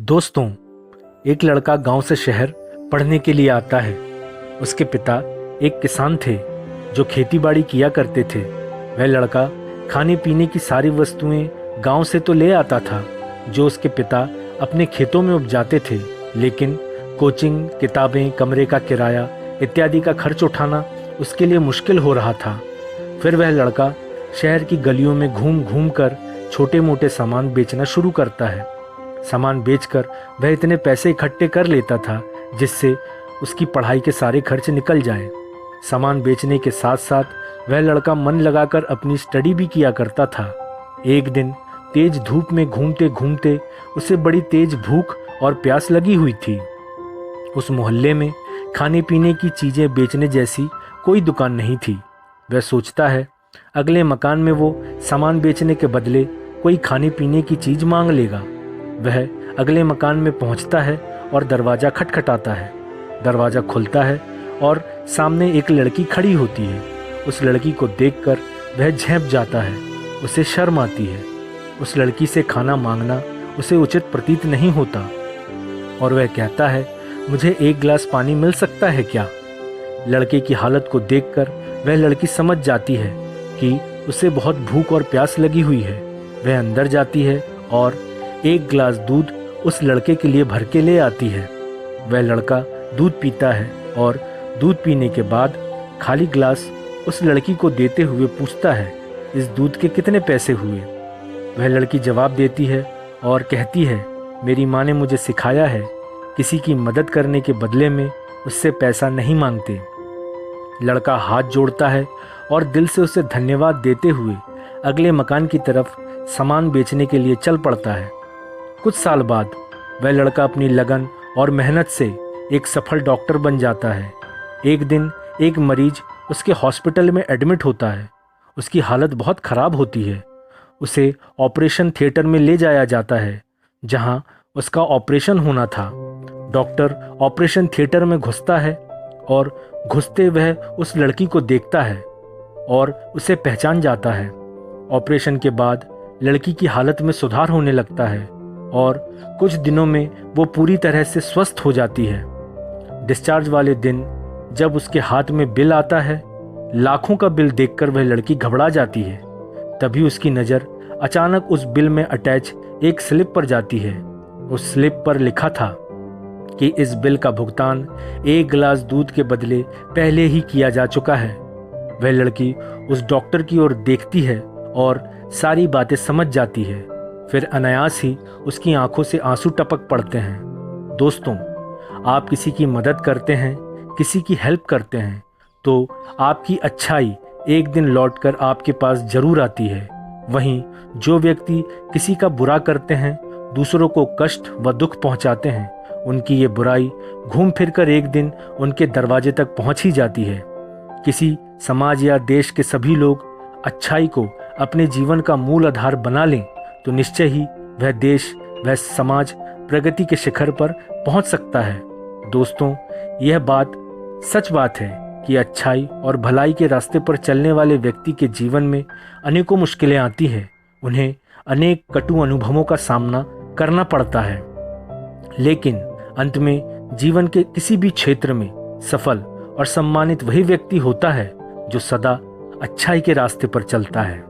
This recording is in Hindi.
दोस्तों, एक लड़का गांव से शहर पढ़ने के लिए आता है। उसके पिता एक किसान थे जो खेती बाड़ी किया करते थे। वह लड़का खाने पीने की सारी वस्तुएं गांव से तो ले आता था जो उसके पिता अपने खेतों में उपजाते थे, लेकिन कोचिंग, किताबें, कमरे का किराया इत्यादि का खर्च उठाना उसके लिए मुश्किल हो रहा था। फिर वह लड़का शहर की गलियों में घूम घूम कर छोटे मोटे सामान बेचना शुरू करता है। सामान बेचकर वह इतने पैसे इकट्ठे कर लेता था जिससे उसकी पढ़ाई के सारे खर्च निकल जाएं। सामान बेचने के साथ साथ वह लड़का मन लगाकर अपनी स्टडी भी किया करता था। एक दिन तेज धूप में घूमते घूमते उसे बड़ी तेज भूख और प्यास लगी हुई थी। उस मोहल्ले में खाने पीने की चीज़ें बेचने जैसी कोई दुकान नहीं थी। वह सोचता है अगले मकान में वो सामान बेचने के बदले कोई खाने पीने की चीज़ मांग लेगा। वह अगले मकान में पहुंचता है और दरवाज़ा खटखटाता है। दरवाज़ा खुलता है और सामने एक लड़की खड़ी होती है। उस लड़की को देखकर वह झेंप जाता है। उसे शर्म आती है। उस लड़की से खाना मांगना उसे उचित प्रतीत नहीं होता और वह कहता है, मुझे एक गिलास पानी मिल सकता है क्या? लड़के की हालत को देखकर वह लड़की समझ जाती है कि उसे बहुत भूख और प्यास लगी हुई है। वह अंदर जाती है और एक गिलास दूध उस लड़के के लिए भर के ले आती है। वह लड़का दूध पीता है और दूध पीने के बाद खाली गिलास उस लड़की को देते हुए पूछता है, इस दूध के कितने पैसे हुए? वह लड़की जवाब देती है और कहती है, मेरी माँ ने मुझे सिखाया है किसी की मदद करने के बदले में उससे पैसा नहीं मांगते। लड़का हाथ जोड़ता है और दिल से उसे धन्यवाद देते हुए अगले मकान की तरफ सामान बेचने के लिए चल पड़ता है। कुछ साल बाद वह लड़का अपनी लगन और मेहनत से एक सफल डॉक्टर बन जाता है। एक दिन एक मरीज उसके हॉस्पिटल में एडमिट होता है। उसकी हालत बहुत ख़राब होती है। उसे ऑपरेशन थिएटर में ले जाया जाता है जहां उसका ऑपरेशन होना था। डॉक्टर ऑपरेशन थिएटर में घुसता है और घुसते वह उस लड़की को देखता है और उसे पहचान जाता है। ऑपरेशन के बाद लड़की की हालत में सुधार होने लगता है और कुछ दिनों में वो पूरी तरह से स्वस्थ हो जाती है। डिस्चार्ज वाले दिन जब उसके हाथ में बिल आता है, लाखों का बिल देखकर वह लड़की घबरा जाती है। तभी उसकी नज़र अचानक उस बिल में अटैच एक स्लिप पर जाती है। उस स्लिप पर लिखा था कि इस बिल का भुगतान एक गिलास दूध के बदले पहले ही किया जा चुका है। वह लड़की उस डॉक्टर की ओर देखती है और सारी बातें समझ जाती है। फिर अनायास ही उसकी आंखों से आंसू टपक पड़ते हैं। दोस्तों, आप किसी की मदद करते हैं, किसी की हेल्प करते हैं तो आपकी अच्छाई एक दिन लौटकर आपके पास जरूर आती है। वहीं जो व्यक्ति किसी का बुरा करते हैं, दूसरों को कष्ट व दुख पहुंचाते हैं, उनकी ये बुराई घूम फिर कर एक दिन उनके दरवाजे तक पहुंच ही जाती है। किसी समाज या देश के सभी लोग अच्छाई को अपने जीवन का मूल आधार बना लें तो निश्चय ही वह देश, वह समाज प्रगति के शिखर पर पहुंच सकता है। दोस्तों, यह बात सच बात है कि अच्छाई और भलाई के रास्ते पर चलने वाले व्यक्ति के जीवन में अनेकों मुश्किलें आती हैं। उन्हें अनेक कटु अनुभवों का सामना करना पड़ता है, लेकिन अंत में जीवन के किसी भी क्षेत्र में सफल और सम्मानित वही व्यक्ति होता है जो सदा अच्छाई के रास्ते पर चलता है।